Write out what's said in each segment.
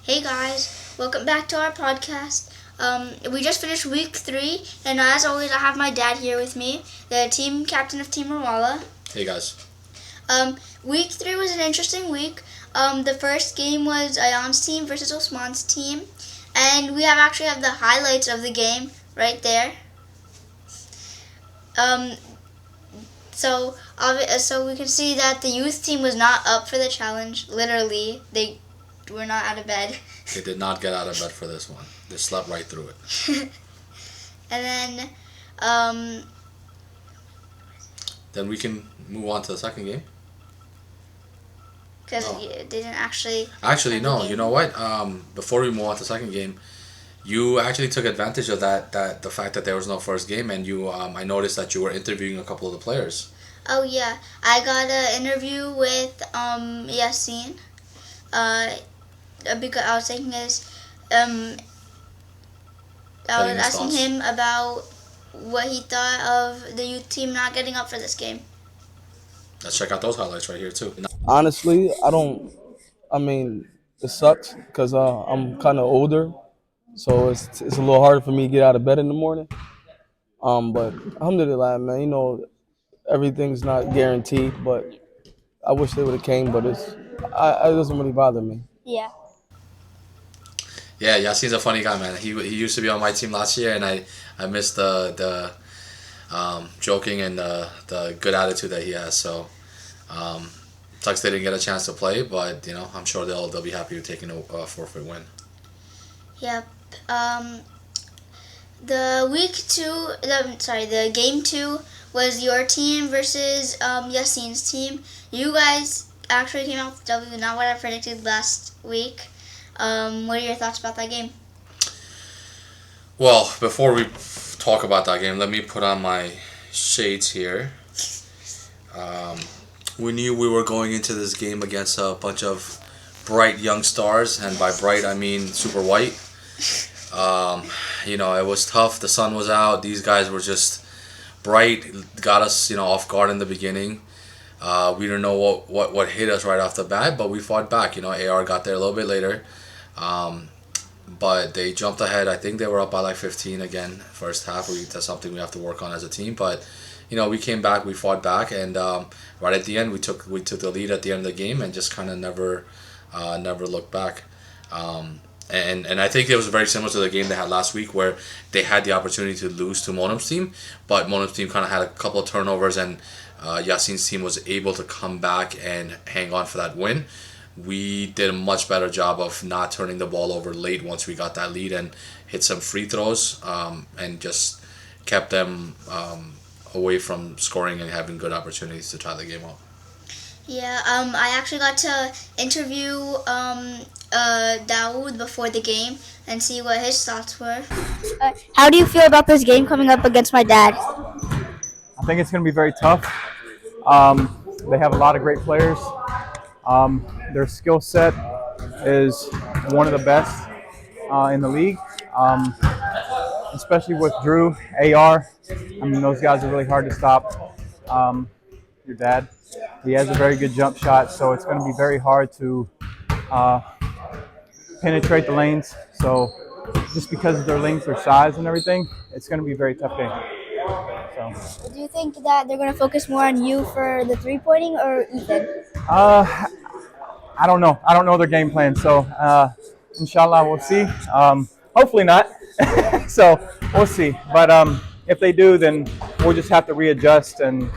Hey guys, welcome back to our podcast. We just finished week 3, and as always, I have my dad here with me, the team captain of Team Rawala. Hey guys. Week 3 was an interesting week. The first game was Ayan's team versus Osman's team, and we actually have the highlights of the game right there. So we can see that the youth team was not up for the challenge. Literally, they were not out of bed. They did not get out of bed for this one. They slept right through it. And then we can move on to the second game. Because they didn't actually... Actually, no. You know what? Before we move on to the second game, you actually took advantage of the fact that there was no first game, and you I noticed that you were interviewing a couple of the players. Oh, yeah. I got an interview with Yasin. Because I was taking I was asking him about what he thought of the youth team not getting up for this game. Let's check out those highlights right here too. Honestly, it sucks because I'm kind of older, so it's a little harder for me to get out of bed in the morning. But alhamdulillah, man, everything's not guaranteed, but I wish they would have came, but it doesn't really bother me. Yeah. Yeah, Yasin's a funny guy, man. He used to be on my team last year, and I missed the joking and the good attitude that he has. So sucks they didn't get a chance to play, but I'm sure they'll be happy with taking a forfeit win. Yep. The game 2 was your team versus Yasin's team. You guys actually came out with W, not what I predicted last week. What are your thoughts about that game? Well, before we talk about that game, let me put on my shades here. We knew we were going into this game against a bunch of bright young stars, and by bright I mean super white. It was tough. The sun was out. These guys were just bright. Got us, off guard in the beginning. We didn't know what hit us right off the bat, but we fought back. AR got there a little bit later. But they jumped ahead. I think they were up by like 15 again first half. That's something we have to work on as a team. But we came back, we fought back, and right at the end we took the lead at the end of the game and just kind of never looked back. And I think it was very similar to the game they had last week, where they had the opportunity to lose to Monam's team, but Monam's team kind of had a couple of turnovers, and Yasin's team was able to come back and hang on for that win. We did a much better job of not turning the ball over late once we got that lead, and hit some free throws, and just kept them away from scoring and having good opportunities to tie the game out. Yeah, I actually got to interview Dawood before the game and see what his thoughts were. How do you feel about this game coming up against my dad? I think it's going to be very tough. They have a lot of great players. Their skill set is one of the best in the league, especially with Drew, AR. Those guys are really hard to stop. Your dad, he has a very good jump shot, so it's going to be very hard to penetrate the lanes. So just because of their length, their size, and everything, it's going to be a very tough game. So. Do you think that they're going to focus more on you for the three-pointing or Ethan? I don't know. I don't know their game plan. So, inshallah, we'll see. Hopefully not. So, we'll see. But if they do, then we'll just have to readjust and,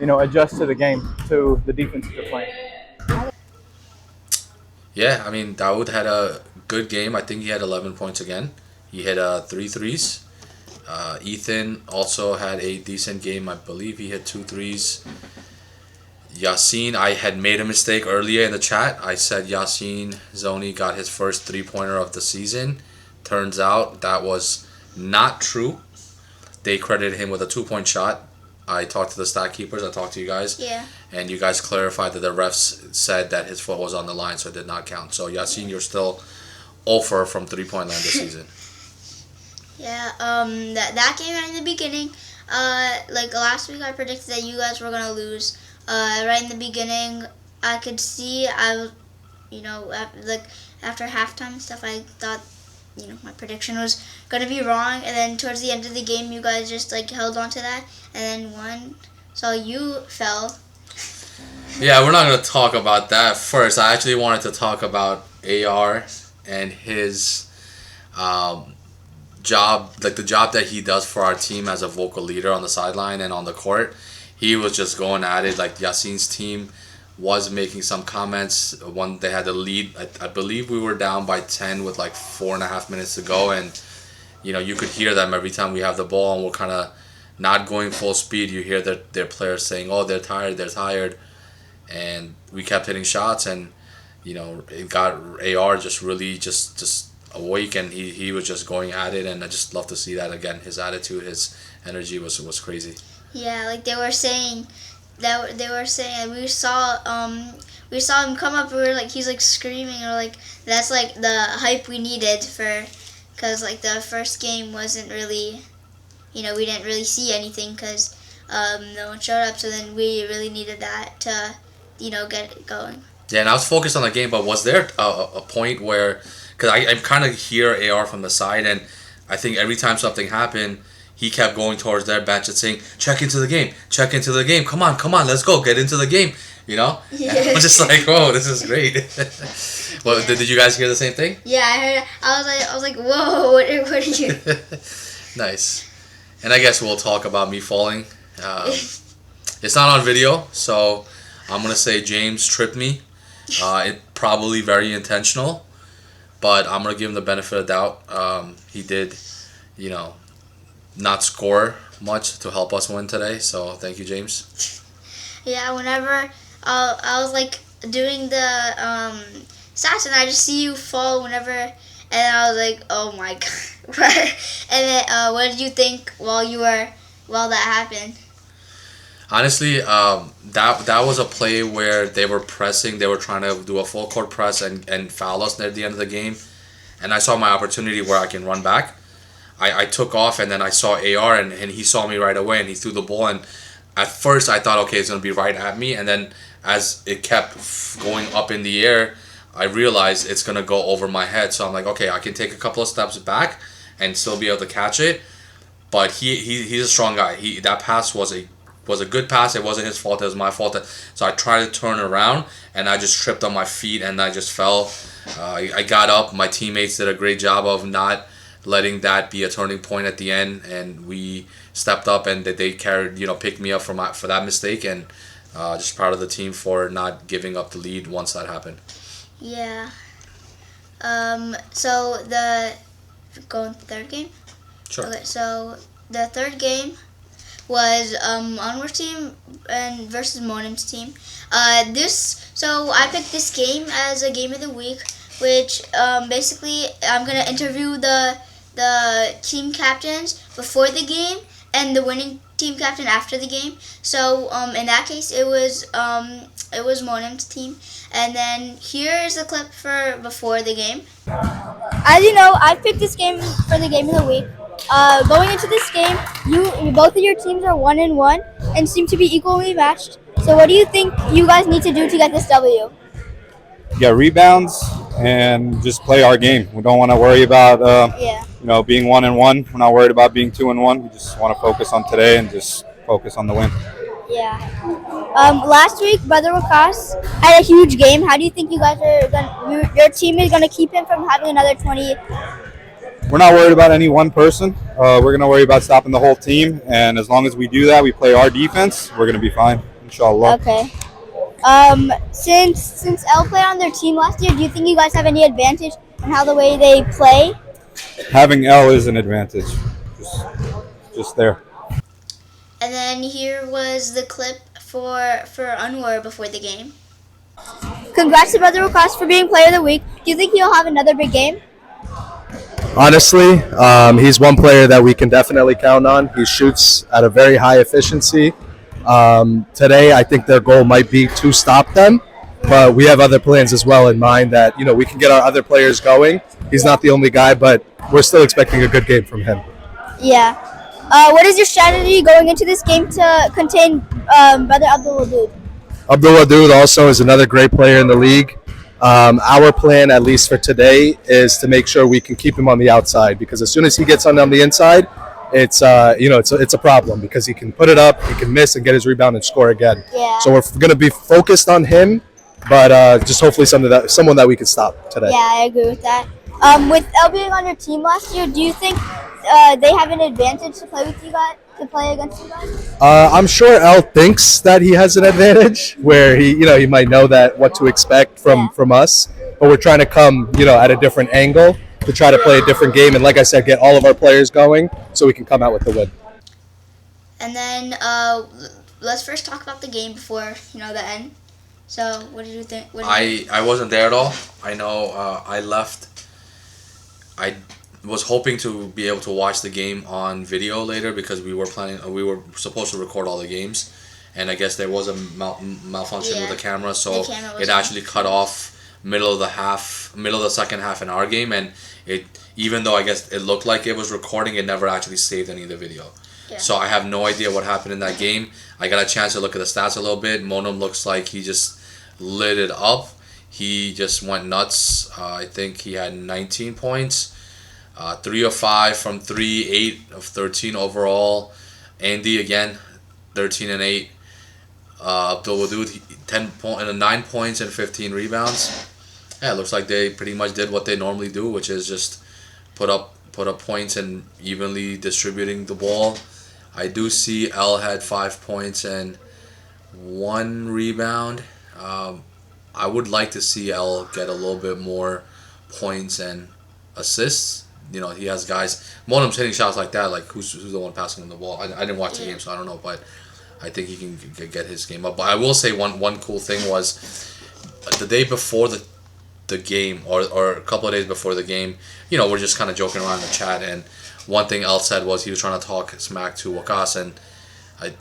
adjust to the game, to the defense that they're playing. Yeah, Dawood had a good game. I think he had 11 points again. He hit 3 threes. Ethan also had a decent game. I believe he hit 2 threes. Yasin, I had made a mistake earlier in the chat. I said Yasin Zoni got his first 3-pointer of the season. Turns out that was not true. They credited him with a 2-point shot. I talked to the stat keepers. I talked to you guys. Yeah. And you guys clarified that the refs said that his foot was on the line, so it did not count. So Yasin, you're still 0 from 3-point line this season. Yeah. That game right in the beginning, like last week, I predicted that you guys were gonna lose. Right in the beginning, I could see like after halftime and stuff, I thought my prediction was gonna be wrong, and then towards the end of the game, you guys just like held on to that and then won. So you fell. Yeah, we're not going to talk about that first. I actually wanted to talk about AR and his job, like the job that he does for our team as a vocal leader on the sideline and on the court. He was just going at it. Like Yassine's team was making some comments when they had the lead. I believe we were down by 10 with like 4.5 minutes to go, and you could hear them every time we have the ball and we're kind of not going full speed. You hear their players saying, "Oh, they're tired," and we kept hitting shots, and it got AR just really just awake, and he was just going at it, and I just love to see that again. His attitude, his energy was crazy. Yeah, like they were saying we saw him come up. We were like, he's like screaming, or like that's like the hype we needed because like the first game wasn't really, we didn't really see anything because no one showed up. So then we really needed that to get it going. Yeah, and I was focused on the game, but was there a point where, because I kind of hear AR from the side, and I think every time something happened, he kept going towards their bench and saying, check into the game, come on, let's go, get into the game, Yeah. And I was just like, oh, this is great. Well, Yeah. did you guys hear the same thing? Yeah, I heard. I was like, whoa, what are you? Nice. And I guess we'll talk about me falling. It's not on video, so I'm going to say James tripped me. It probably very intentional, but I'm going to give him the benefit of doubt. He did, not score much to help us win today, so thank you, James. Yeah, whenever I was like doing the stats, and I just see you fall whenever, and I was like, oh my god. And then what did you think while that happened? Honestly, that was a play where they were pressing. They were trying to do a full court press and foul us near the end of the game, and I saw my opportunity where I can run back. I took off, and then I saw AR, and he saw me right away, and he threw the ball. And at first, I thought, okay, it's going to be right at me. And then as it kept going up in the air, I realized it's going to go over my head. So I'm like, okay, I can take a couple of steps back and still be able to catch it. But he's a strong guy. That pass was a good pass. It wasn't his fault. It was my fault. So I tried to turn around, and I just tripped on my feet, and I just fell. I got up. My teammates did a great job of not letting that be a turning point at the end, and we stepped up, and they carried, picked me up for that mistake, and just proud of the team for not giving up the lead once that happened. Yeah. So going to the third game. Sure. Okay, so the third game was Onward team and versus Monim's team. So I picked this game as a game of the week, which basically I'm gonna interview the team captains before the game and the winning team captain after the game. So in that case, it was Monim's team, and then here's a clip for before the game. As you know, I picked this game for the game of the week. Going into this game, both of your teams are 1-1 and seem to be equally matched. So what do you think you guys need to do to get this W? Get rebounds and just play our game. We don't want to worry about being 1-1. We're not worried about being 2-1. We just want to focus on today and just focus on the win. Yeah. Last week, Brother Wakas had a huge game. How do you think you guys your team is gonna keep him from having another 20? We're not worried about any one person. We're going to worry about stopping the whole team, and as long as we do that, we play our defense, we're going to be fine, inshallah. Okay. Since L played on their team last year, do you think you guys have any advantage in how the way they play? Having L is an advantage. Just there. And then here was the clip for Anwar before the game. Congrats to Brother Wakas for being Player of the Week. Do you think he'll have another big game? Honestly, he's one player that we can definitely count on. He shoots at a very high efficiency. Today, I think their goal might be to stop them, but we have other plans as well in mind that, we can get our other players going. He's not the only guy, but we're still expecting a good game from him. Yeah. What is your strategy going into this game to contain Brother Abdul Wadud? Abdul Wadud also is another great player in the league. Our plan, at least for today, is to make sure we can keep him on the outside, because as soon as he gets on the inside, it's it's a problem, because he can put it up, he can miss and get his rebound and score again. Yeah. So we're going to be focused on him, but just hopefully someone that we can stop today. Yeah, I agree with that. With L being on your team last year, do you think they have an advantage to play with you guys, to play against you guys? I'm sure L thinks that he has an advantage, where he might know that what to expect from us, but we're trying to come at a different angle to try to play a different game, and like I said, get all of our players going so we can come out with the win. And then let's first talk about the game before the end. So what did you think? I wasn't there at all. I know I left. I was hoping to be able to watch the game on video later, because we were supposed to record all the games, and I guess there was a malfunction with the camera, so it actually cut off middle of the second half in our game, and even though I guess it looked like it was recording, it never actually saved any of the video. Yeah. So I have no idea what happened in that game. I got a chance to look at the stats a little bit. Monum looks like he just lit it up. He just went nuts. I think he had 19 points. 3 of 5 from 3, 8 of 13 overall. Andy again, 13 and 8. Abdul Wadud, 9 points and 15 rebounds. Yeah, it looks like they pretty much did what they normally do, which is just put up points and evenly distributing the ball. I do see L had 5 points and 1 rebound. I would like to see L get a little bit more points and assists. He has guys. Monum's hitting shots like that. Like who's the one passing him the ball? I didn't watch the game, so I don't know, but I think he can get his game up. But I will say one cool thing was the day before the game, or a couple of days before the game. We're just kind of joking around in the chat, and one thing L said was he was trying to talk smack to Wakas, and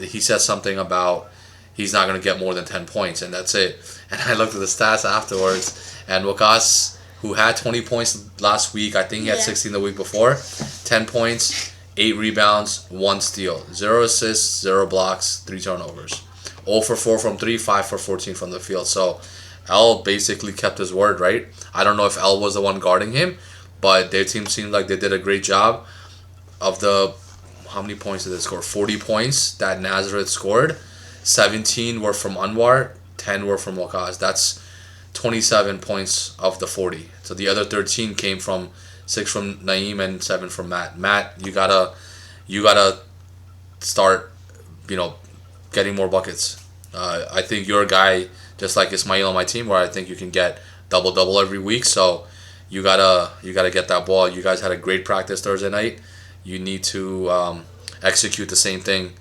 he said something about he's not going to get more than 10 points, and that's it. And I looked at the stats afterwards, and Wakas, who had 20 points last week, I think he had 16 the week before, 10 points, 8 rebounds, 1 steal, 0 assists, 0 blocks, 3 turnovers. 0 for 4 from 3, 5 for 14 from the field. So L basically kept his word, right? I don't know if L was the one guarding him, but their team seemed like they did a great job. Of the, how many points did they score? 40 points that Nazareth scored. 17 were from Anwar, 10 were from Wakas. That's 27 points of the 40. So the other 13 came from 6 from Naeem and 7 from Matt. Matt, you gotta start, getting more buckets. I think you're a guy just like Ismail on my team, where I think you can get double every week. So you gotta get that ball. You guys had a great practice Thursday night. You need to execute the same thing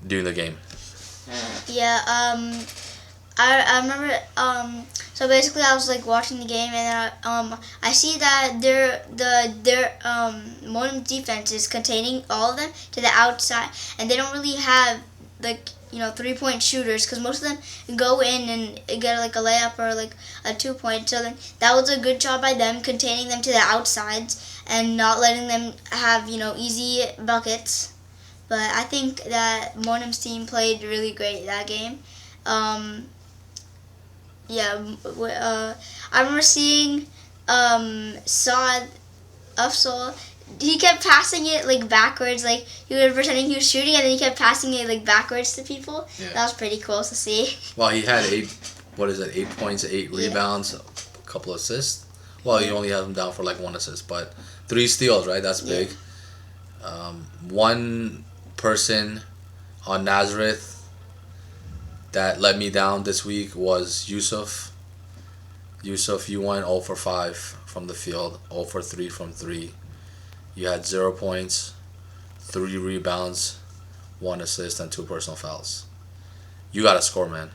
during the game. Yeah. I remember. So basically, I was like watching the game, and I see that their Monum defense is containing all of them to the outside, and they don't really have 3-point shooters, because most of them go in and get like a layup or like a 2-point. So then that was a good job by them, containing them to the outsides and not letting them have easy buckets. But I think that Monum's team played really great that game. I remember seeing Saad Afzal. He kept passing it backwards, he was pretending he was shooting, and then he kept passing it backwards to people. Yeah. That was pretty cool to see. Well, he had 8 points, 8 rebounds, a couple assists. Well, you only have him down for 1 assist, but 3 steals, right? That's big. One person on Nazareth that let me down this week was Yusuf. Yusuf, you went 0 for 5 from the field, 0 for 3 from 3. You had 0 points, 3 rebounds, 1 assist, and 2 personal fouls. You gotta score, man.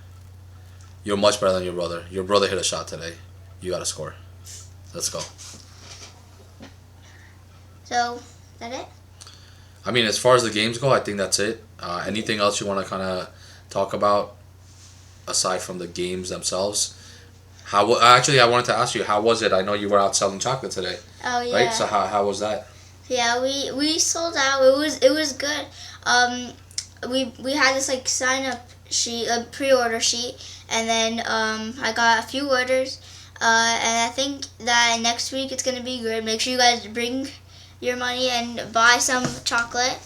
You're much better than your brother. Your brother hit a shot today. You gotta score. Let's go. So, that it? I mean, as far as the games go, I think that's it. Anything else you want to kind of talk about aside from the games themselves? Actually, I wanted to ask you, how was it? I know you were out selling chocolate today. Oh yeah. Right. So how was that? Yeah, we sold out. It was good. We had this sign up sheet, a pre-order sheet, and then I got a few orders. And I think that next week it's gonna be good. Make sure you guys bring your money and buy some chocolate.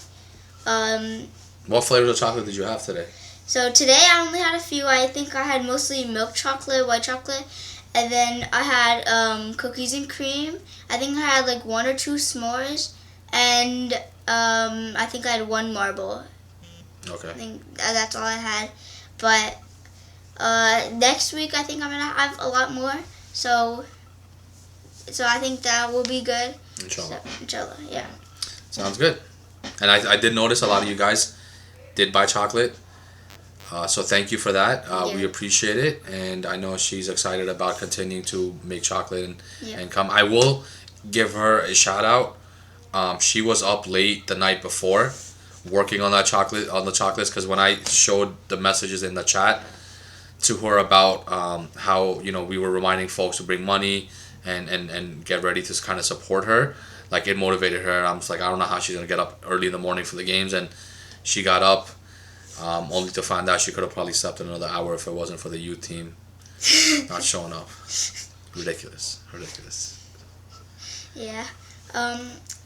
What flavors of chocolate did you have today? So today I only had a few. I think I had mostly milk chocolate, white chocolate, and then I had cookies and cream. I think I had like 1 or 2 s'mores, and I think I had 1 marble. Okay. I think that's all I had. But next week I think I'm gonna have a lot more. So I think that will be good. Inshallah. So, inshallah, yeah. Sounds good. And I did notice a lot of you guys did buy chocolate. So thank you for that. We appreciate it. And I know she's excited about continuing to make chocolate and come. I will give her a shout out. She was up late the night before working on the chocolates, because when I showed the messages in the chat to her about how, you know, we were reminding folks to bring money and get ready to kind of support her, like, it motivated her. I'm just like, I don't know how she's gonna get up early in the morning for the games, and she got up only to find out she could have probably slept another hour if it wasn't for the youth team not showing up. Ridiculous. Yeah.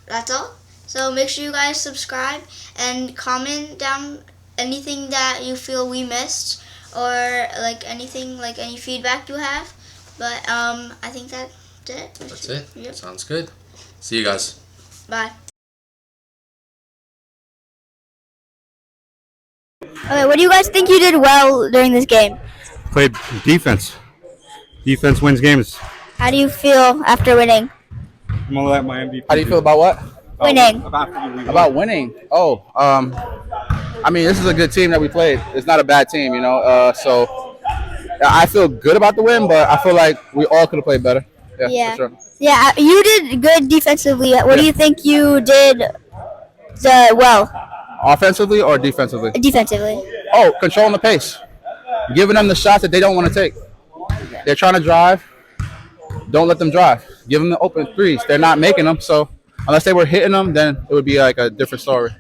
That's all. So make sure you guys subscribe and comment down anything that you feel we missed, or like anything, like any feedback you have. But I think that's it. That's it. Yep. Sounds good. See you guys. Bye. Okay, what do you guys think you did well during this game? Played defense. Defense wins games. How do you feel after winning? I'm gonna let my MVP. How do you feel about what? Winning. About winning? Oh, I mean, this is a good team that we played. It's not a bad team, you know. So I feel good about the win, but I feel like we all could have played better. Yeah, for sure. Yeah, you did good defensively. What do you think you did well? Offensively or defensively? Defensively. Oh, controlling the pace. Giving them the shots that they don't want to take. They're trying to drive. Don't let them drive. Give them the open threes. They're not making them, so unless they were hitting them, then it would be like a different story.